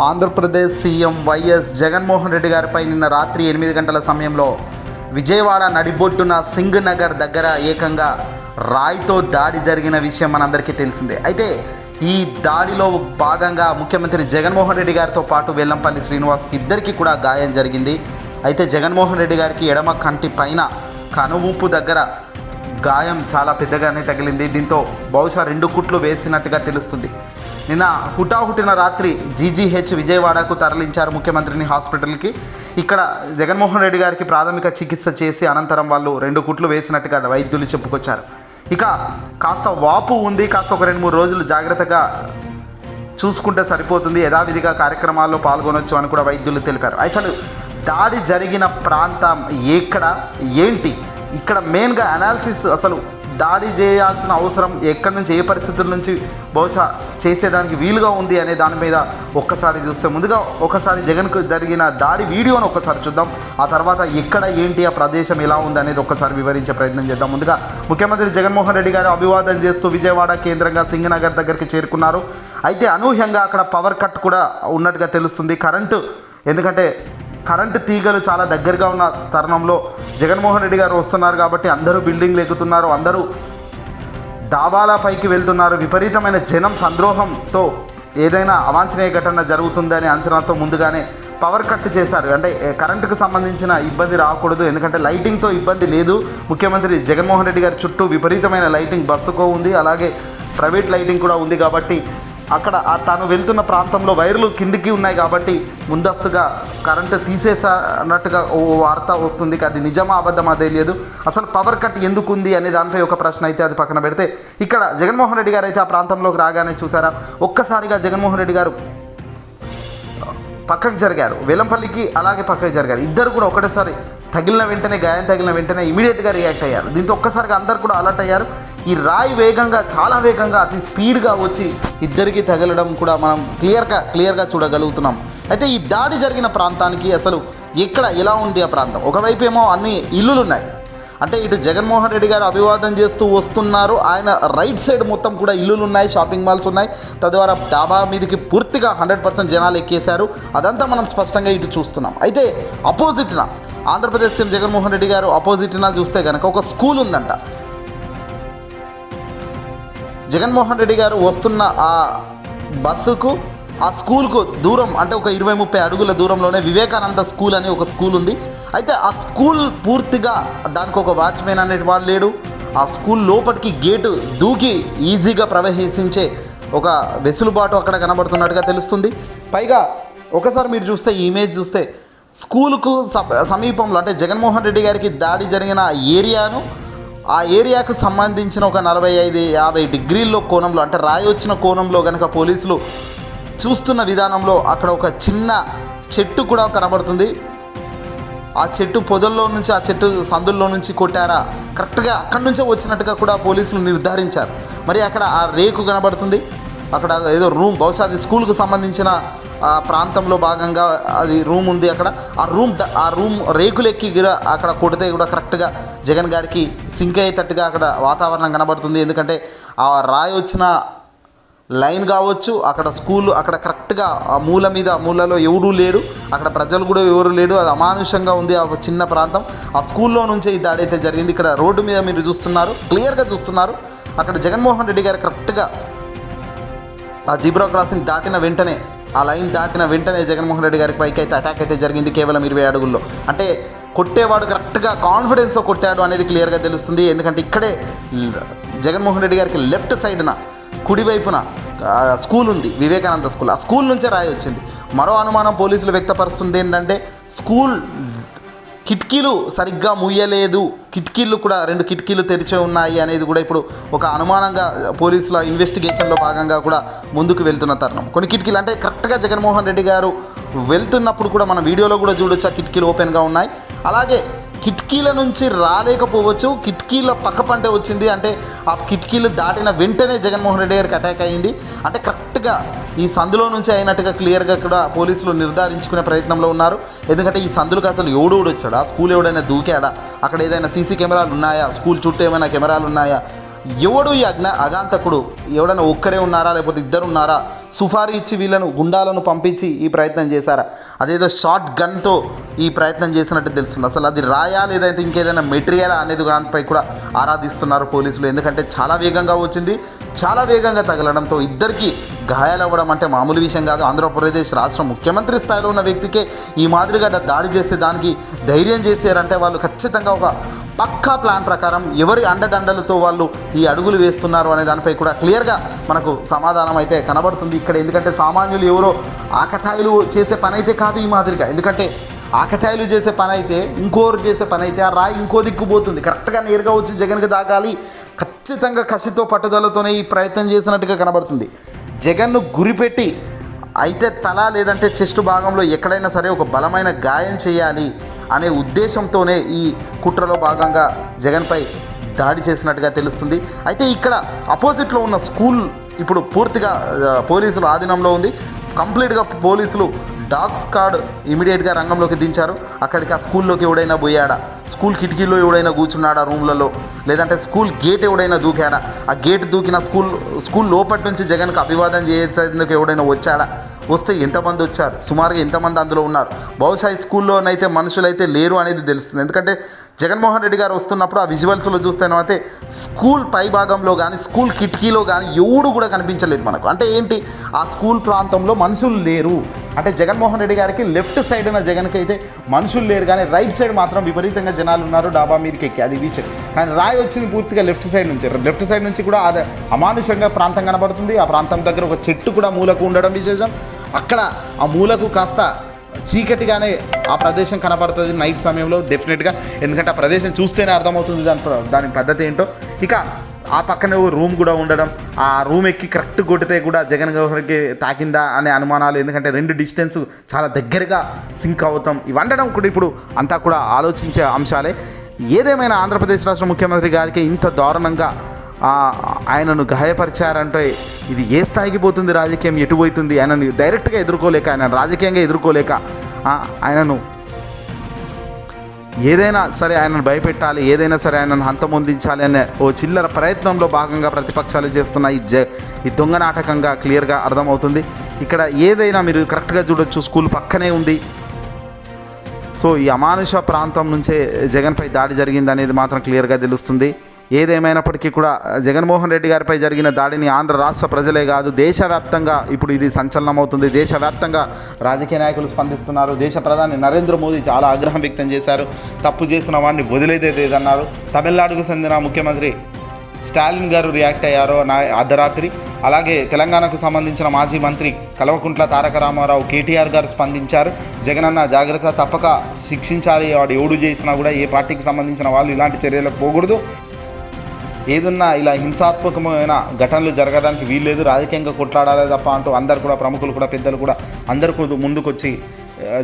Andhra Pradesh CM YS Jaganmohan Reddy గారిపై నిన్న రాత్రి 8 గంటల సమయంలో విజయవాడ నడిబొట్టున సింగ్ నగర్ దగ్గర ఏకంగా రాయితో దాడి జరిగిన విషయం మనందరికీ తెలిసిందే. అయితే ఈ దాడిలో భాగంగా ముఖ్యమంత్రి జగన్మోహన్ రెడ్డి గారితో పాటు వెల్లంపల్లి శ్రీనివాస్కి ఇద్దరికి కూడా గాయం జరిగింది. అయితే జగన్మోహన్ రెడ్డి గారికి ఎడమ కంటి పైన కనుమూపు దగ్గర గాయం చాలా పెద్దగానే తగిలింది. దీంతో బహుశా 2 కుట్లు వేసినట్టుగా తెలుస్తుంది. నిన్న హుటాహుటిన రాత్రి జీజీహెచ్ విజయవాడకు తరలించారు ముఖ్యమంత్రిని హాస్పిటల్కి. ఇక్కడ జగన్మోహన్ రెడ్డి గారికి ప్రాథమిక చికిత్స చేసి అనంతరం వాళ్ళు 2 కుట్లు వేసినట్టుగా వైద్యులు చెప్పుకొచ్చారు. ఇక కాస్త వాపు ఉంది, కాస్త ఒక 2-3 రోజులు జాగ్రత్తగా చూసుకుంటే సరిపోతుంది, యథావిధిగా కార్యక్రమాల్లో పాల్గొనొచ్చు అని కూడా వైద్యులు తెలిపారు. అసలు దాడి జరిగిన ప్రాంతం ఎక్కడ, ఏంటి, ఇక్కడ మెయిన్గా అనాలిసిస్, అసలు దాడి చేయాల్సిన అవసరం ఎక్కడి నుంచి, ఏ పరిస్థితుల నుంచి బహుశా చేసేదానికి వీలుగా ఉంది అనే దాని మీద ఒక్కసారి చూస్తే, ముందుగా ఒకసారి జగన్కు జరిగిన దాడి వీడియోను ఒక్కసారి చూద్దాం. ఆ తర్వాత ఎక్కడ, ఏంటి, ఆ ప్రదేశం ఎలా ఉంది అనేది ఒక్కసారి వివరించే ప్రయత్నం చేద్దాం. ముందుగా ముఖ్యమంత్రి జగన్మోహన్ రెడ్డి గారు అభివాదం చేస్తూ విజయవాడ కేంద్రంగా సింగ్ నగర్ దగ్గరికి చేరుకున్నారు. అయితే అనూహ్యంగా అక్కడ పవర్ కట్ కూడా ఉన్నట్టుగా తెలుస్తుంది. ఎందుకంటే కరెంటు తీగలు చాలా దగ్గరగా ఉన్న తరుణంలో జగన్మోహన్ రెడ్డి గారు వస్తున్నారు కాబట్టి అందరూ బిల్డింగ్లు ఎక్కుతున్నారు, అందరూ డాబాల పైకి వెళ్తున్నారు. విపరీతమైన జనం సంద్రోహంతో ఏదైనా అవాంఛనీయ ఘటన జరుగుతుందనే అంచనాతో ముందుగానే పవర్ కట్ చేశారు. అంటే కరెంటుకు సంబంధించిన ఇబ్బంది రాకూడదు, ఎందుకంటే లైటింగ్తో ఇబ్బంది లేదు. ముఖ్యమంత్రి జగన్మోహన్ రెడ్డి గారి చుట్టూ విపరీతమైన లైటింగ్ బస్సుకో ఉంది, అలాగే ప్రైవేట్ లైటింగ్ కూడా ఉంది కాబట్టి అక్కడ తాను వెళ్తున్న ప్రాంతంలో వైర్లు కిందికి ఉన్నాయి కాబట్టి ముందస్తుగా కరెంటు తీసేసినట్టుగా ఓ వార్త వస్తుంది. అది నిజమా అబద్ధమా తెలియదు. అసలు పవర్ కట్ ఎందుకు ఉంది అనే దానిపై ఒక ప్రశ్న అయితే అది పక్కన పెడితే, ఇక్కడ జగన్మోహన్ రెడ్డి గారు అయితే ఆ ప్రాంతంలోకి రాగానే చూసారా, ఒక్కసారిగా జగన్మోహన్ రెడ్డి గారు పక్కకు జరిగారు, వెల్లంపల్లికి అలాగే పక్కకు జరిగారు. ఇద్దరు కూడా ఒకటేసారి గాయం తగిలిన వెంటనే ఇమీడియట్గా రియాక్ట్ అయ్యారు. దీంతో ఒక్కసారిగా అందరు కూడా అలర్ట్ అయ్యారు. ఈ రాయి చాలా వేగంగా అతి స్పీడ్గా వచ్చి ఇద్దరికి తగలడం కూడా మనం క్లియర్గా చూడగలుగుతున్నాం. అయితే ఈ దాడి జరిగిన ప్రాంతానికి అసలు ఎలా ఉంది ఆ ప్రాంతం, ఒకవైపు ఏమో అన్ని ఇల్లులు ఉన్నాయి, అంటే ఇటు జగన్మోహన్ రెడ్డి గారు అభివాదం చేస్తూ వస్తున్నారు, ఆయన రైట్ సైడ్ మొత్తం కూడా ఇల్లులు ఉన్నాయి, షాపింగ్ మాల్స్ ఉన్నాయి, తద్వారా డాబా మీదకి పూర్తిగా 100% జనాలు ఎక్కేశారు. అదంతా మనం స్పష్టంగా ఇటు చూస్తున్నాం. అయితే అపోజిట్న ఆంధ్రప్రదేశ్ సీఎం జగన్మోహన్ రెడ్డి గారు అపోజిట్న చూస్తే కనుక ఒక స్కూల్ ఉందంట. జగన్మోహన్ రెడ్డి గారు వస్తున్న ఆ బస్సుకు, ఆ స్కూల్కు దూరం అంటే ఒక 20-30 అడుగుల దూరంలోనే వివేకానంద స్కూల్ అని ఒక స్కూల్ ఉంది. అయితే ఆ స్కూల్ పూర్తిగా దానికి ఒక వాచ్మెన్ అనేవాడు లేడు. ఆ స్కూల్ లోపలికి గేటు దూకి ఈజీగా ప్రవేశించే ఒక వెసులుబాటు అక్కడ కనబడుతున్నట్టుగా తెలుస్తుంది. పైగా ఒకసారి మీరు చూస్తే ఈ ఇమేజ్ చూస్తే స్కూలుకు సమీపంలో అంటే జగన్మోహన్ రెడ్డి గారికి దాడి జరిగిన ఆ ఏరియాకు సంబంధించిన ఒక 45-50 డిగ్రీల్లో కోణంలో, అంటే రాయి వచ్చిన కోణంలో కనుక పోలీసులు చూస్తున్న విధానంలో అక్కడ ఒక చిన్న చెట్టు కూడా కనబడుతుంది. ఆ చెట్టు పొదల్లో నుంచి, ఆ చెట్టు సందుల్లో నుంచి కొట్టారా, కరెక్ట్గా అక్కడి నుంచే వచ్చినట్టుగా కూడా పోలీసులు నిర్ధారించారు. మరి అక్కడ ఆ రేకు కనబడుతుంది, అక్కడ ఏదో రూమ్, బహుశా అది స్కూల్కు సంబంధించిన ప్రాంతంలో భాగంగా అది రూమ్ ఉంది. అక్కడ ఆ రూమ్ రేకులెక్కి అక్కడ కొడితే కూడా కరెక్ట్గా జగన్ గారికి సింక్ అయ్యేటట్టుగా అక్కడ వాతావరణం కనబడుతుంది. ఎందుకంటే ఆ రాయి వచ్చిన లైన్ కావచ్చు, అక్కడ స్కూల్, అక్కడ కరెక్ట్గా ఆ మూలలో ఎవరూ లేరు, అక్కడ ప్రజలు కూడా ఎవరు లేరు, అది అమానుషంగా ఉంది ఆ చిన్న ప్రాంతం. ఆ స్కూల్లో నుంచే ఈ దాడి అయితే జరిగింది. ఇక్కడ రోడ్డు మీద మీరు చూస్తున్నారు, క్లియర్గా చూస్తున్నారు, అక్కడ జగన్మోహన్ రెడ్డి గారు కరెక్ట్గా ఆ జీబ్రా క్రాసింగ్ దాటిన వెంటనే, ఆ లైన్ దాటిన వెంటనే జగన్మోహన్ రెడ్డి గారికి పైకి అయితే అటాక్ అయితే జరిగింది. కేవలం 20 అడుగుల్లో, అంటే కొట్టేవాడు కరెక్ట్గా కాన్ఫిడెన్స్తో కొట్టాడు అనేది క్లియర్గా తెలుస్తుంది. ఎందుకంటే ఇక్కడే జగన్మోహన్ రెడ్డి గారికి లెఫ్ట్ సైడ్న కుడివైపున స్కూల్ ఉంది, వివేకానంద స్కూల్. ఆ స్కూల్ నుంచే రాయి వచ్చింది. మరో అనుమానం పోలీసులు వ్యక్తపరుస్తుంది ఏంటంటే, స్కూల్ కిటికీలు సరిగ్గా ముయ్యలేదు, కిటికీలు కూడా 2 కిటికీలు తెరిచే ఉన్నాయి అనేది కూడా ఇప్పుడు ఒక అనుమానంగా పోలీసుల ఇన్వెస్టిగేషన్లో భాగంగా కూడా ముందుకు వెళ్తున్న తరుణం. కొన్ని కిటికీలు అంటే కరెక్ట్గా జగన్మోహన్ రెడ్డి గారు వెళ్తున్నప్పుడు కూడా మన వీడియోలో కూడా చూడొచ్చు, ఆ కిటికీలు ఓపెన్గా ఉన్నాయి. అలాగే కిటికీల నుంచి రాలేకపోవచ్చు, కిటికీల పక్క పంటే వచ్చింది, అంటే ఆ కిటికీలు దాటిన వెంటనే జగన్మోహన్ రెడ్డి గారికి అటాక్ అయ్యింది. అంటే కరెక్ట్గా ఈ సందులో నుంచి అయినట్టుగా క్లియర్గా కూడా పోలీసులు నిర్ధారించుకునే ప్రయత్నంలో ఉన్నారు. ఎందుకంటే ఈ సందులకు అసలు ఎవడు వచ్చాడా, స్కూల్ ఎవడైనా దూకాడా, అక్కడ ఏదైనా సీసీ కెమెరాలు ఉన్నాయా, స్కూల్ చుట్టూ ఏమైనా కెమెరాలు ఉన్నాయా, ఎవడు ఈ అగాంతకుడు? ఎవడన్నా ఒక్కరే ఉన్నారా, లేకపోతే ఇద్దరు ఉన్నారా? సుఫారీ ఇచ్చి వీళ్ళను గుండాలను పంపించి ఈ ప్రయత్నం చేశారా? అదేదో షార్ట్ గన్తో ఈ ప్రయత్నం చేసినట్టు తెలుస్తుంది. అసలు అది రాయా లేదంటే ఇంకేదైనా మెటీరియల్ అనేది దానిపై కూడా ఆరాధిస్తున్నారు పోలీసులు. ఎందుకంటే చాలా వేగంగా వచ్చింది, చాలా వేగంగా తగలడంతో ఇద్దరికి గాయాలవ్వడం అంటే మామూలు విషయం కాదు. ఆంధ్రప్రదేశ్ రాష్ట్ర ముఖ్యమంత్రి స్థాయిలో ఉన్న వ్యక్తికే ఈ మాదిరిగా దాడి చేసే దానికి ధైర్యం చేశారంటే వాళ్ళు ఖచ్చితంగా ఒక పక్కా ప్లాన్ ప్రకారం ఎవరి అండదండలతో వాళ్ళు ఈ అడుగులు వేస్తున్నారు అనే దానిపై కూడా క్లియర్గా మనకు సమాధానం అయితే కనబడుతుంది ఇక్కడ. ఎందుకంటే సామాన్యులు ఎవరో ఆకతాయిలు చేసే పని అయితే కాదు ఈ మాదిరిగా. ఎందుకంటే ఆకతాయిలు చేసే పని అయితే, ఇంకోరు చేసే పని అయితే ఆ రాయి ఇంకో దిక్కుపోతుంది. కరెక్ట్గా నేరుగా వచ్చి జగన్కి దాగాలి, ఖచ్చితంగా కసితో పట్టుదలతోనే ఈ ప్రయత్నం చేసినట్టుగా కనబడుతుంది. జగన్ను గురిపెట్టి అయితే తల లేదంటే చెస్ట్ భాగంలో ఎక్కడైనా సరే ఒక బలమైన గాయం చేయాలి అనే ఉద్దేశంతోనే ఈ కుట్రలో భాగంగా జగన్పై దాడి చేసినట్టుగా తెలుస్తుంది. అయితే ఇక్కడ అపోజిట్లో ఉన్న స్కూల్ ఇప్పుడు పూర్తిగా పోలీసుల ఆధీనంలో ఉంది. కంప్లీట్గా పోలీసులు డాగ్ స్క్వాడ్ ఇమీడియట్గా రంగంలోకి దించారు. అక్కడికి ఆ స్కూల్లోకి ఎవడైనా పోయాడా, స్కూల్ కిటికీలో ఎవడైనా కూర్చున్నాడా రూమ్లలో, లేదంటే స్కూల్ గేట్ ఎవడైనా దూకాడా, ఆ గేట్ దూకిన స్కూల్ లోపటి నుంచి జగన్కు అభివాదం చేసేందుకు ఎవడైనా వచ్చాడా, వస్తే ఎంతమంది వచ్చారు, సుమారుగా ఎంతమంది అందులో ఉన్నారు, బహుశా ఈ స్కూల్లోనైతే మనుషులైతే లేరు అనేది తెలుస్తుంది. ఎందుకంటే జగన్మోహన్ రెడ్డి గారు వస్తున్నప్పుడు ఆ విజువల్స్లో చూస్తేనైతే స్కూల్ పై భాగంలో కానీ స్కూల్ కిటికీలో కానీ ఎవడు కూడా కనిపించలేదు మనకు. అంటే ఏంటి, ఆ స్కూల్ ప్రాంతంలో మనుషులు లేరు. అంటే జగన్మోహన్ రెడ్డి గారికి లెఫ్ట్ సైడ్ ఉన్న జగన్కి అయితే మనుషులు లేరు, కానీ రైట్ సైడ్ మాత్రం విపరీతంగా జనాలు ఉన్నారు. డాబా మీదకి ఎక్కి అది విషయం. కానీ రాయి వచ్చింది పూర్తిగా లెఫ్ట్ సైడ్ నుంచి కూడా అది అమానుషంగా ప్రాంతం కనబడుతుంది. ఆ ప్రాంతం దగ్గర ఒక చెట్టు కూడా మూలకు ఉండడం విశేషం. అక్కడ ఆ మూలకు కాస్త చీకటిగానే ఆ ప్రదేశం కనబడుతుంది నైట్ సమయంలో డెఫినెట్గా. ఎందుకంటే ఆ ప్రదేశం చూస్తేనే అర్థమవుతుంది దాని పద్ధతి ఏంటో. ఇక ఆ పక్కనే ఓ రూమ్ కూడా ఉండడం, ఆ రూమ్ ఎక్కి కరెక్ట్ కొడితే కూడా జగన్ గారికి తాకిందా అనే అనుమానాలు. ఎందుకంటే రెండు డిస్టెన్స్ చాలా దగ్గరగా సింక్ అవుతాం. ఇవండడం కూడా ఇప్పుడు అంతా కూడా ఆలోచించే అంశాలే. ఏదేమైనా ఆంధ్రప్రదేశ్ రాష్ట్ర ముఖ్యమంత్రి గారికి ఇంత దారుణంగా ఆయనను గాయపరిచారంటే ఇది ఏ స్థాయికి పోతుంది, రాజకీయం ఎటుపోతుంది, ఆయనను డైరెక్ట్గా ఎదుర్కోలేక, ఆయన రాజకీయంగా ఎదుర్కోలేక, ఆయనను ఏదైనా సరే ఆయనను భయపెట్టాలి, ఏదైనా సరే ఆయనను హంతమొందించాలి అనే ఓ చిల్లర ప్రయత్నంలో భాగంగా ప్రతిపక్షాలు చేస్తున్న ఈ దొంగ నాటకంగా క్లియర్గా అర్థమవుతుంది. ఇక్కడ ఏదైనా మీరు కరెక్ట్గా చూడొచ్చు, స్కూల్ పక్కనే ఉంది. సో ఈ అమానుష ప్రాంతం నుంచే జగన్పై దాడి జరిగింది అనేది మాత్రం క్లియర్గా తెలుస్తుంది. ఏదేమైనప్పటికీ కూడా జగన్మోహన్ రెడ్డి గారిపై జరిగిన దాడిని ఆంధ్ర రాష్ట్ర ప్రజలే కాదు దేశవ్యాప్తంగా ఇప్పుడు ఇది సంచలనమవుతుంది. దేశవ్యాప్తంగా రాజకీయ నాయకులు స్పందిస్తున్నారు. దేశ ప్రధాని నరేంద్ర మోదీ చాలా ఆగ్రహం వ్యక్తం చేశారు. తప్పు చేసిన వాడిని వదిలేదేదన్నారు. తమిళనాడుకు చెందిన ముఖ్యమంత్రి స్టాలిన్ గారు రియాక్ట్ అయ్యారు అర్ధరాత్రి. అలాగే తెలంగాణకు సంబంధించిన మాజీ మంత్రి కల్వకుంట్ల తారక రామారావు కేటీఆర్ గారు స్పందించారు. జగనన్న జాగ్రత్త, తప్పక శిక్షించాలి, వాడు ఎవడు చేసినా కూడా ఏ పార్టీకి సంబంధించిన వాళ్ళు ఇలాంటి చర్యలకు పోకూడదు, ఏదన్నా ఇలా హింసాత్మకమైన ఘటనలు జరగడానికి వీల్లేదు, రాజకీయంగా కొట్లాడాలి తప్ప అంటూ అందరు కూడా ప్రముఖులు కూడా పెద్దలు కూడా అందరూ ముందుకొచ్చి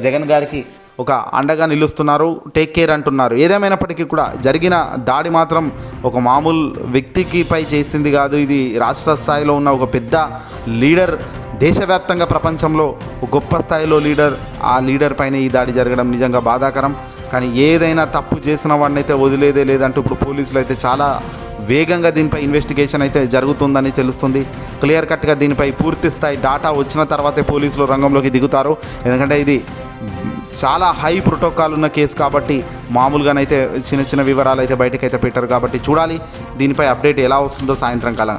జగన్ గారికి ఒక అండగా నిలుస్తున్నారు, టేక్ కేర్ అంటున్నారు. ఏదేమైనప్పటికీ కూడా జరిగిన దాడి మాత్రం ఒక మామూలు వ్యక్తికి పై చేసింది కాదు. ఇది రాష్ట్ర స్థాయిలో ఉన్న ఒక పెద్ద లీడర్, దేశవ్యాప్తంగా ప్రపంచంలో ఒక గొప్ప స్థాయిలో లీడర్, ఆ లీడర్ పైన ఈ దాడి జరగడం నిజంగా బాధాకరం. కానీ ఏదైనా తప్పు చేసిన వాడిని అయితే వదిలేదే లేదంటూ ఇప్పుడు పోలీసులు అయితే చాలా వేగంగా దీనిపై ఇన్వెస్టిగేషన్ అయితే జరుగుతుందని తెలుస్తుంది. క్లియర్ కట్గా దీనిపై పూర్తి స్థాయి డాటా వచ్చిన తర్వాతే పోలీసులు రంగంలోకి దిగుతారు. ఎందుకంటే ఇది చాలా హై ప్రోటోకాల్ ఉన్న కేసు కాబట్టి మామూలుగానైతే చిన్న చిన్న వివరాలు అయితే బయటకైతే పెట్టారు కాబట్టి చూడాలి దీనిపై అప్డేట్ ఎలా వస్తుందో సాయంత్రం కాలం.